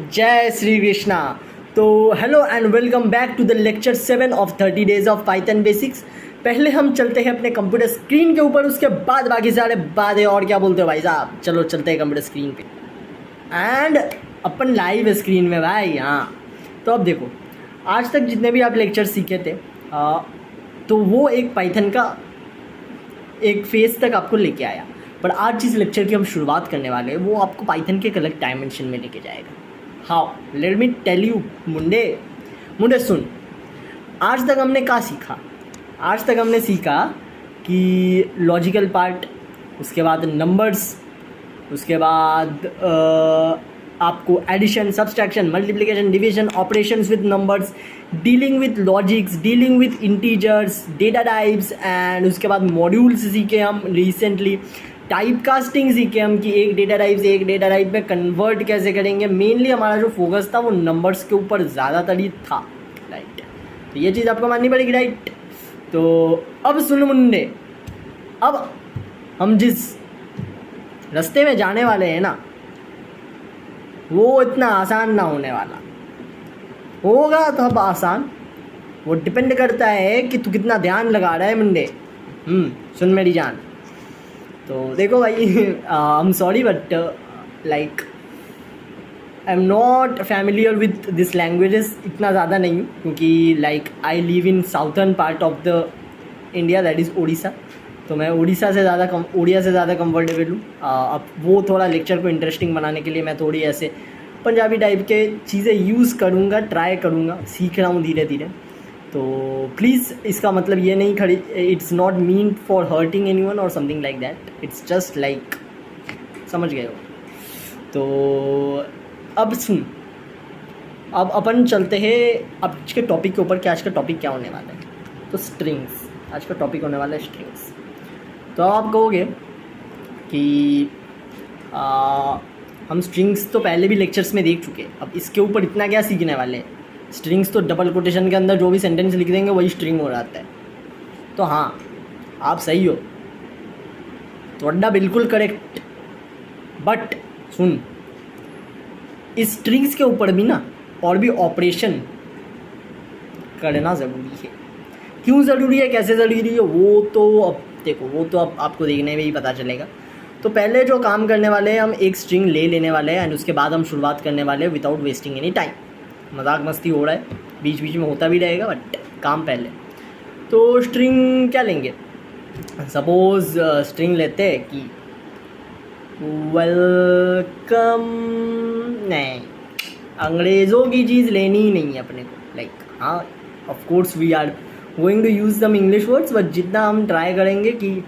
जय श्री कृष्णा। तो hello and welcome back to the lecture 7 of 30 days of Python basics. पहले हम चलते हैं अपने कंप्यूटर स्क्रीन के ऊपर, उसके बाद बाकी सारे बातें। और क्या बोलते हो भाई साहब, चलो चलते हैं कंप्यूटर स्क्रीन पे एंड अपन लाइव स्क्रीन में भाई। हाँ, तो अब देखो, आज तक जितने भी आप लेक्चर सीखे थे तो वो एक पाइथन का एक फेज तक आपको लेके आया, पर आज जिस लेक्चर की हम शुरुआत करने वाले हैं वो आपको पाइथन के एक अलग डायमेंशन में लेके जाएगा। How, let me tell you Munde सुन। आज तक हमने क्या सीखा? आज तक हमने सीखा कि लॉजिकल पार्ट, उसके बाद नंबर्स, उसके बाद आपको addition, subtraction, multiplication, division, operations with numbers, dealing with logics, dealing with integers, data types, and उसके बाद मॉड्यूल्स सीखे हम रिसेंटली। टाइप कास्टिंग सीखे हम कि एक डेटा टाइप से एक डेटा टाइप में कन्वर्ट कैसे करेंगे। मेनली हमारा जो फोकस था वो नंबर्स के ऊपर ज़्यादातर ही था, राइट। तो ये चीज़ आपको माननी पड़ेगी, राइट। तो अब सुन मुंडे, अब हम जिस रास्ते में जाने वाले हैं ना, वो इतना आसान ना होने वाला होगा। तो अब आसान वो डिपेंड करता है कि तू कितना ध्यान लगा रहा है मुंडे। सुन मेरी जान। तो देखो भाई, I am sorry but like I am not familiar with this languages, इतना ज़्यादा नहीं हूँ, क्योंकि like I live in southern part of the India, that is Orissa. तो मैं उड़िया से ज़्यादा कंफर्टेबल हूँ। अब वो थोड़ा लेक्चर को इंटरेस्टिंग बनाने के लिए मैं थोड़ी ऐसे पंजाबी टाइप के चीज़ें यूज़ करूँगा, ट्राई करूँगा, सीख रहा हूँ धीरे धीरे। तो प्लीज़ इसका मतलब ये नहीं खड़ी, it's not mean for hurting anyone और something like that, it's just like, समझ गए हो। तो अब सुन, अब अपन चलते हैं आज के टॉपिक के ऊपर कि आज का टॉपिक क्या होने वाला है। तो स्ट्रिंग्स, आज का टॉपिक होने वाला है स्ट्रिंग्स। तो आप कहोगे कि हम स्ट्रिंग्स तो पहले भी लेक्चर्स में देख चुके हैं, अब इसके ऊपर इतना क्या सीखने वाले हैं। स्ट्रिंग्स तो डबल कोटेशन के अंदर जो भी सेंटेंस लिख देंगे वही स्ट्रिंग हो जाता है। तो हाँ, आप सही हो, तो अड्डा बिल्कुल करेक्ट। बट सुन, इस स्ट्रिंग्स के ऊपर भी ना और भी ऑपरेशन करना ज़रूरी है। क्यों ज़रूरी है, कैसे ज़रूरी है, वो तो अब देखो, वो तो अब आपको देखने में ही पता चलेगा। तो पहले जो काम करने वाले हैं, हम एक स्ट्रिंग ले लेने वाले हैं एंड उसके बाद हम शुरुआत करने वाले हैं विदाउट वेस्टिंग एनी टाइम। मजाक मस्ती हो रहा है, बीच बीच में होता भी रहेगा, बट काम पहले। तो स्ट्रिंग क्या लेंगे? सपोज स्ट्रिंग लेते हैं कि वेलकम, नहीं, अंग्रेज़ों की चीज़ लेनी ही नहीं है अपने को। लाइक हाँ, of course we are going to use some English words, but जितना हम ट्राई करेंगे कि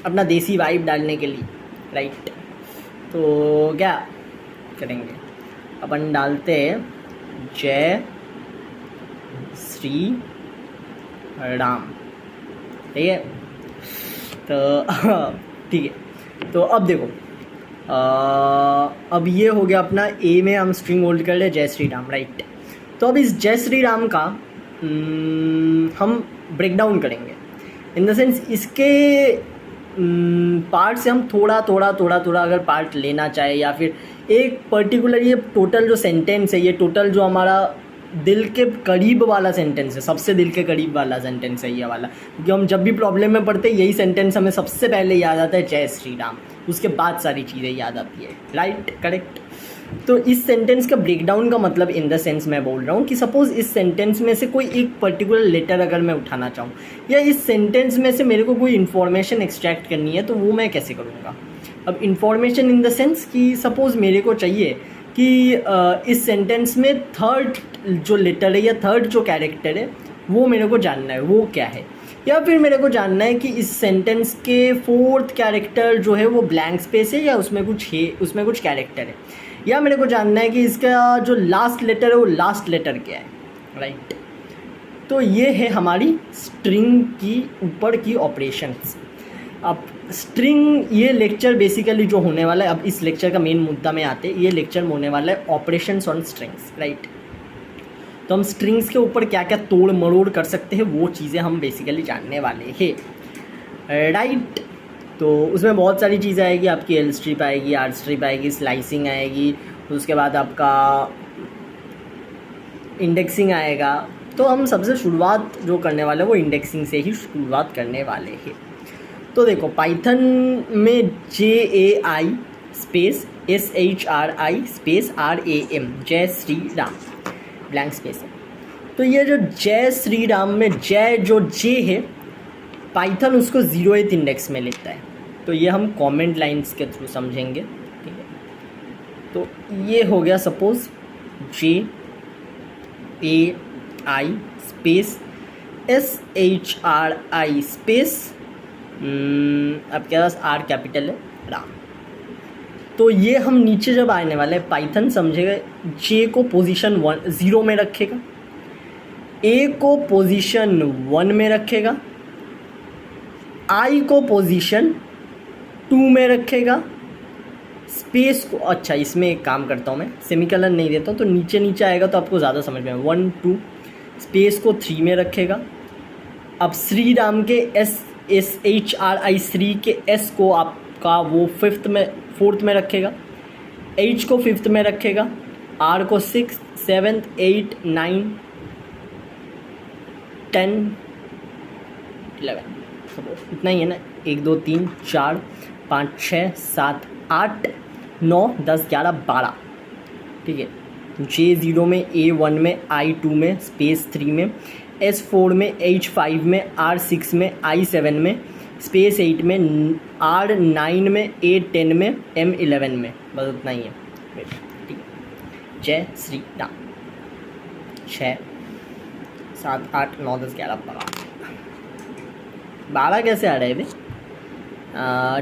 अपना देसी वाइब डालने के लिए, राइट। तो क्या करेंगे, अपन डालते हैं जय श्री राम, ठीक है। तो ठीक है, तो अब देखो, अब ये हो गया अपना ए में हम स्ट्रिंग होल्ड कर ले जय श्री राम, राइट। तो अब इस जय श्री राम का हम ब्रेक डाउन करेंगे, इन द सेंस इसके पार्ट से हम थोड़ा अगर पार्ट लेना चाहे, या फिर एक पर्टिकुलर ये टोटल जो सेंटेंस है, ये टोटल जो हमारा दिल के करीब वाला सेंटेंस है, सबसे दिल के करीब वाला सेंटेंस है ये वाला, क्योंकि हम जब भी प्रॉब्लम में पड़ते हैं यही सेंटेंस हमें सबसे पहले याद आता है, जय श्री राम, उसके बाद सारी चीज़ें याद आती है, राइट, करेक्ट। तो इस सेंटेंस का ब्रेकडाउन का मतलब इन द सेंस मैं बोल रहा हूँ कि सपोज़ इस सेंटेंस में से कोई एक पर्टिकुलर लेटर अगर मैं उठाना चाहूँ, या इस सेंटेंस में से मेरे को कोई इन्फॉर्मेशन एक्सट्रैक्ट करनी है, तो वो मैं कैसे करूँगा। अब इन्फॉर्मेशन इन द सेंस कि सपोज़ मेरे को चाहिए कि इस सेंटेंस में थर्ड जो लेटर है या थर्ड जो कैरेक्टर है वो मेरे को जानना है, वो क्या है। या फिर मेरे को जानना है कि इस सेंटेंस के फोर्थ कैरेक्टर जो है वो ब्लैंक स्पेस है या उसमें कुछ है, उसमें कुछ कैरेक्टर है। या मेरे को जानना है कि इसका जो लास्ट लेटर है वो लास्ट लेटर क्या है, राइट। तो ये है हमारी स्ट्रिंग की ऊपर की ऑपरेशंस। अब स्ट्रिंग, ये लेक्चर बेसिकली जो होने वाला है, अब इस लेक्चर का मेन मुद्दा में आते हैं, ये लेक्चर होने वाला है ऑपरेशंस ऑन स्ट्रिंग्स, राइट। तो हम स्ट्रिंग्स के ऊपर क्या क्या तोड़ मरोड़ कर सकते हैं वो चीज़ें हम बेसिकली जानने वाले हैं, राइट। तो उसमें बहुत सारी चीज़ें आएगी, आपकी एल स्ट्रिप आएगी, आर स्ट्रिप आएगी, स्लाइसिंग आएगी, उसके बाद आपका इंडेक्सिंग आएगा। तो हम सबसे शुरुआत जो करने वाले हैं वो इंडेक्सिंग से ही शुरुआत करने वाले हैं। तो देखो पाइथन में JAI space SHRI space RAM जय श्री राम ब्लैंक स्पेस है। तो ये जो जय श्री राम में जय जो जे है पाइथन उसको 0th इंडेक्स में लेता है। तो ये हम कमेंट लाइंस के थ्रू समझेंगे, ठीक है। तो ये हो गया suppose JAI space SHRI space आपके पास R कैपिटल है राम। तो ये हम नीचे जब आने वाले हैं पाइथन समझेगा जे को पोजीशन 0 में रखेगा, ए को पोजीशन 1 में रखेगा, आई को पोजीशन 2 में रखेगा, स्पेस को अच्छा इसमें एक काम करता हूँ मैं सेमीकलन नहीं देता हूँ तो नीचे नीचे आएगा तो आपको ज़्यादा समझ में 1 2 स्पेस को 3 में रखेगा। अब श्री राम के SHRI श्री के S को आपका वो 4th में रखेगा, H को 5th में रखेगा, R को 6th 7th 8th 9th 10th 11 इतना ही है ना, 1 2 3 4 5 6 7 8 9 10 11 12, ठीक है। J0 में A1 में I2 में स्पेस 3 में S4 में H5 में R6 में I7 में स्पेस 8 में R9 में A10 में M11 में, बस उतना ही है, ठीक है। जय श्री राम 6 7 8 9 10 11 12 कैसे आ रहा है भाई,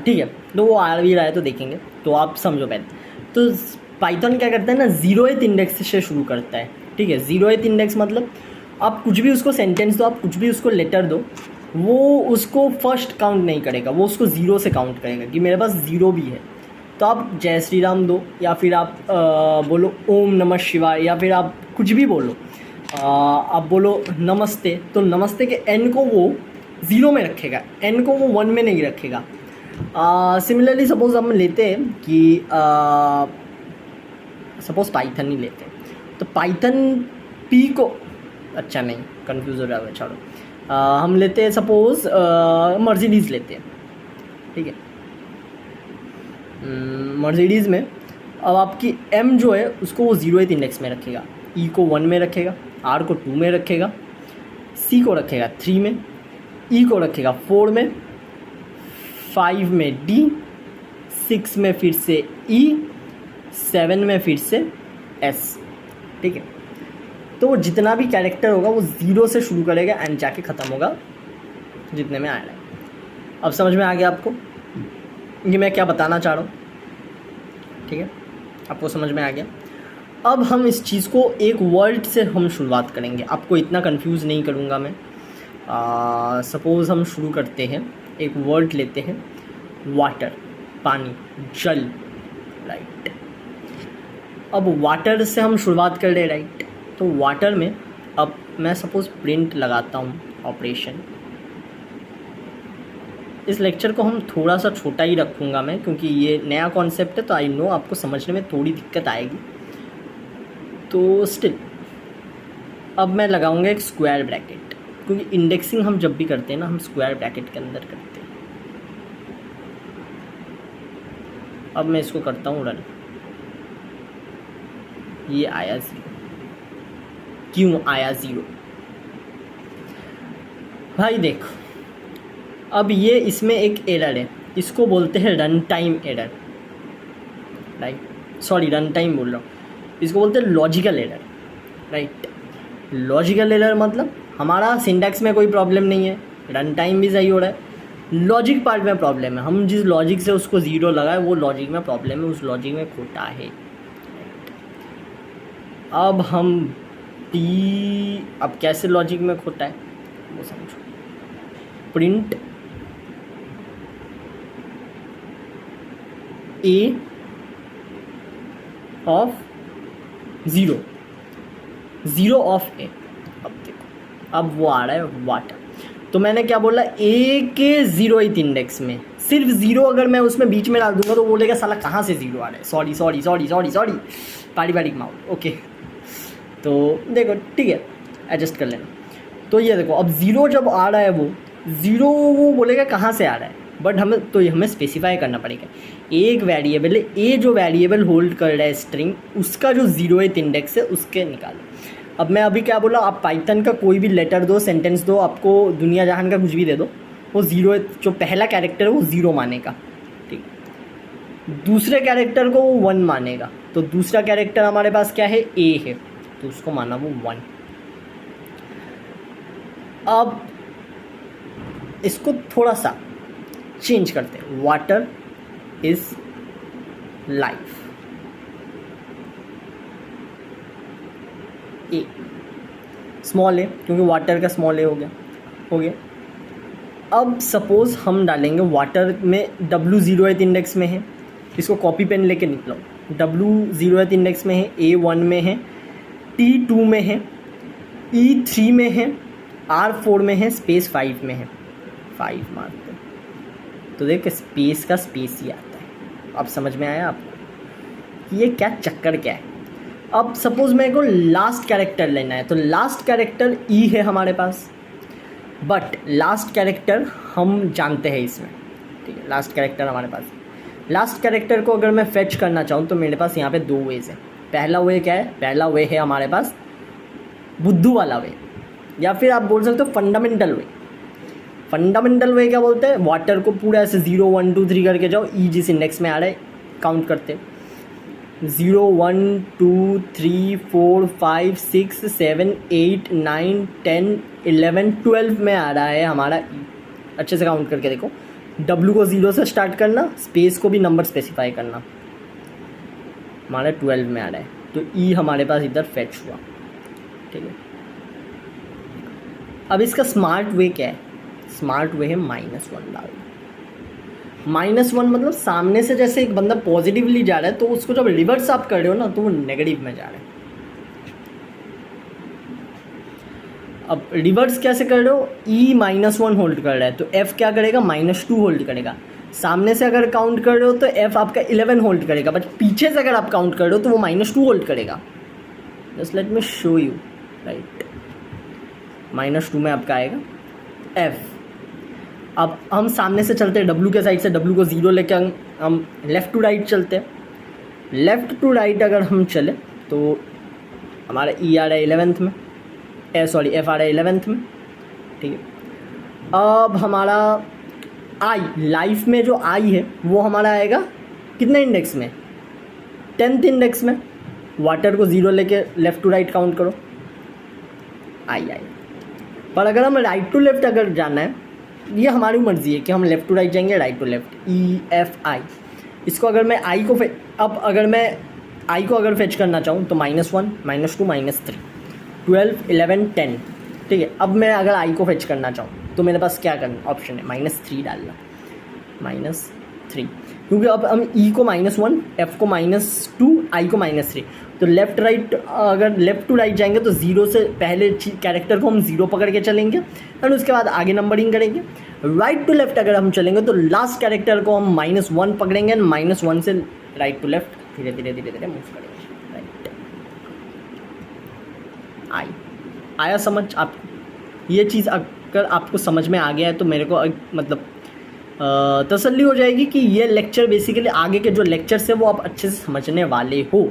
ठीक है। तो वो आ भी रहा है तो देखेंगे, तो आप समझो पहले। तो पाइथन क्या करता है ना 0th इंडेक्स से शुरू करता है, ठीक है। 0th इंडेक्स मतलब आप कुछ भी उसको सेंटेंस दो, आप कुछ भी उसको लेटर दो, वो उसको फर्स्ट काउंट नहीं करेगा, वो उसको 0 से काउंट करेगा कि मेरे पास 0 भी है। तो आप जय श्री राम दो या फिर आप बोलो ओम नमः शिवाय या फिर आप कुछ भी बोलो, आप बोलो नमस्ते, तो नमस्ते के N को वो 0 में रखेगा, N को वो 1 में नहीं रखेगा। सिमिलरली सपोज हम लेते हैं कि सपोज पाइथन ही लेते हैं, तो पाइथन P को अच्छा नहीं कंफ्यूज हो जाएगा, छोड़ो। हम लेते हैं सपोज मर्सिडीज़ लेते हैं, ठीक है। मर्सिडीज़ में अब आपकी M जो है उसको वो 0th इंडेक्स में रखेगा, E को 1 में रखेगा, R को 2 में रखेगा, C को रखेगा 3 में, E को रखेगा 4 में, 5 में D, 6 में फिर से E, 7 में फिर से S, ठीक है। तो वो जितना भी कैरेक्टर होगा वो 0 से शुरू करेगा एंड जाके ख़त्म होगा जितने में आ रहा है। अब समझ में आ गया आपको कि मैं क्या बताना चाह रहा हूँ, ठीक है। आपको समझ में आ गया। अब हम इस चीज़ को एक वर्ड से हम शुरुआत करेंगे, आपको इतना कंफ्यूज नहीं करूँगा मैं। सपोज़ हम शुरू करते हैं, एक वर्ड लेते हैं वाटर, पानी, जल, राइट। अब वाटर से हम शुरुआत कर रहे, राइट। तो वाटर में अब मैं सपोज़ प्रिंट लगाता हूँ ऑपरेशन। इस लेक्चर को हम थोड़ा सा छोटा ही रखूँगा मैं, क्योंकि ये नया कॉन्सेप्ट है तो आई नो आपको समझने में थोड़ी दिक्कत आएगी। तो स्टिल अब मैं लगाऊंगा एक स्क्वायर ब्रैकेट, क्योंकि इंडेक्सिंग हम जब भी करते हैं ना हम स्क्वायर ब्रैकेट के अंदर करते हैं। अब मैं इसको करता हूँ रन, ये आया 0। क्यों आया 0 भाई देखो, अब ये इसमें एक एरर है, इसको बोलते हैं run time error, right. Sorry run time बोल रहा हूँ, इसको बोलते हैं logical error, right. Logical error मतलब हमारा सिंटैक्स में कोई प्रॉब्लम नहीं है, रन टाइम भी सही हो रहा है, लॉजिक पार्ट में प्रॉब्लम है। हम जिस लॉजिक से उसको 0 लगाए वो लॉजिक में प्रॉब्लम है, उस लॉजिक में खोटा है। अब हम अब कैसे लॉजिक में खोटा है वो समझो। Print A of 0, 0 of A। अब देखो अब वो आ रहा है वाटर, तो मैंने क्या बोला, ए के 0th इंडेक्स में सिर्फ 0 अगर मैं उसमें बीच में डाल दूंगा तो बोलेगा साला कहाँ से 0 आ रहा है, सॉरी पारिवारिक माहौल। ओके, तो देखो ठीक है, एडजस्ट कर लेना। तो ये देखो अब 0 जब आ रहा है वो 0 वो बोलेगा कहाँ से आ रहा है, बट हमें स्पेसिफाई करना पड़ेगा। एक वेरिएबल है, ए जो वेरिएबल होल्ड कर रहा है स्ट्रिंग, उसका जो 0th इंडेक्स है उसके निकालो। अब मैं अभी क्या बोला, आप पाइथन का कोई भी लेटर दो, सेंटेंस दो, आपको दुनिया जहान का कुछ भी दे दो, वो 0 जो पहला कैरेक्टर है वो 0 मानेगा, ठीक। दूसरे कैरेक्टर को वो 1 मानेगा, तो दूसरा कैरेक्टर हमारे पास क्या है, ए है, तो उसको माना वो 1। अब इसको थोड़ा सा चेंज करते हैं, water is life, A small है क्योंकि वाटर का स्मॉल ए हो गया। अब सपोज हम डालेंगे वाटर में W 0th इंडेक्स में है, इसको कॉपी पेन लेके निकलो, W 0th इंडेक्स में है, A 1 में है, T 2 में है, E 3 में है, R 4 में है, स्पेस 5 में है। 5 मारते तो देख स्पेस का स्पेस ही आता है। अब समझ में आया आपको ये क्या चक्कर क्या है। अब सपोज मेरे को लास्ट कैरेक्टर लेना है, तो लास्ट कैरेक्टर ई है हमारे पास, बट लास्ट कैरेक्टर हम जानते हैं इसमें, ठीक है। लास्ट कैरेक्टर हमारे पास, लास्ट कैरेक्टर को अगर मैं फेच करना चाहूँ तो मेरे पास यहाँ पे 2 वेज है। पहला वे क्या है, पहला वे है हमारे पास बुद्धू वाला वे, या फिर आप बोल सकते हो फंडामेंटल वे। फंडामेंटल वे क्या बोलते हैं, वाटर को पूरा ऐसे 0 1 2 3 करके जाओ, ई जिस इंडेक्स में आ रहा है काउंट करते 0 1 2 3 4 5 6 7 8 9 10 11 12 में आ रहा है हमारा ई। अच्छे से काउंट करके देखो, W को 0 से स्टार्ट करना, स्पेस को भी नंबर स्पेसिफाई करना, हमारा 12 में आ रहा है, तो ई हमारे पास इधर फेच हुआ, ठीक है। अब इसका स्मार्ट वे क्या है, स्मार्ट वे है -1 डाल। -1 मतलब सामने से जैसे एक बंदा पॉजिटिवली जा रहा है तो उसको जब रिवर्स आप कर रहे हो ना तो वो नेगेटिव में जा रहा है। अब रिवर्स कैसे कर रहे हो, E -1 होल्ड कर रहा है तो F क्या करेगा, -2 होल्ड करेगा। सामने से अगर काउंट कर रहे हो तो F आपका 11 होल्ड करेगा, बट पीछे से अगर आप काउंट कर रहे हो तो वो -2 होल्ड करेगा। Just let me show you, right. -2 में आपका आएगा F। अब हम सामने से चलते हैं W के साइड से, W को 0 लेके हम लेफ़्ट टू राइट चलते हैं। लेफ़्ट टू राइट अगर हम चले तो हमारा E आ रहा है 11th में, F आ रहा है 11th में, ठीक है। अब हमारा I, लाइफ में जो I है वो हमारा आएगा कितने इंडेक्स में, 10th इंडेक्स में। वाटर को 0 लेके लेफ़्ट टू राइट काउंट करो, I। पर अगर हम राइट टू लेफ़्ट अगर जाना है, ये हमारी मर्ज़ी है कि हम लेफ़्ट टू राइट जाएंगे, राइट टू लेफ़्ट, EFI। इसको अगर मैं I को अब अगर मैं I को अगर फेच करना चाहूँ तो -1 -2 -3 12 11 10, ठीक है। अब मैं अगर I को फेच करना चाहूँ तो मेरे पास क्या करना ऑप्शन है, -3 डालना, -3, क्योंकि अब हम E को -1, F को -2, I को -3, तो लेफ़्ट राइट अगर लेफ़्ट टू राइट जाएंगे तो 0 से पहले कैरेक्टर को हम 0 पकड़ के चलेंगे और उसके बाद आगे नंबरिंग करेंगे। राइट टू लेफ़्ट अगर हम चलेंगे तो लास्ट कैरेक्टर को हम -1 पकड़ेंगे, -1 से राइट टू लेफ़्ट धीरे धीरे मूव करेंगे, राइट। आया समझ आप, ये चीज़ अगर आपको समझ में आ गया है तो मेरे को मतलब तसल्ली हो जाएगी कि ये लेक्चर बेसिकली आगे के जो लेक्चर्स है वो आप अच्छे से समझने वाले हो।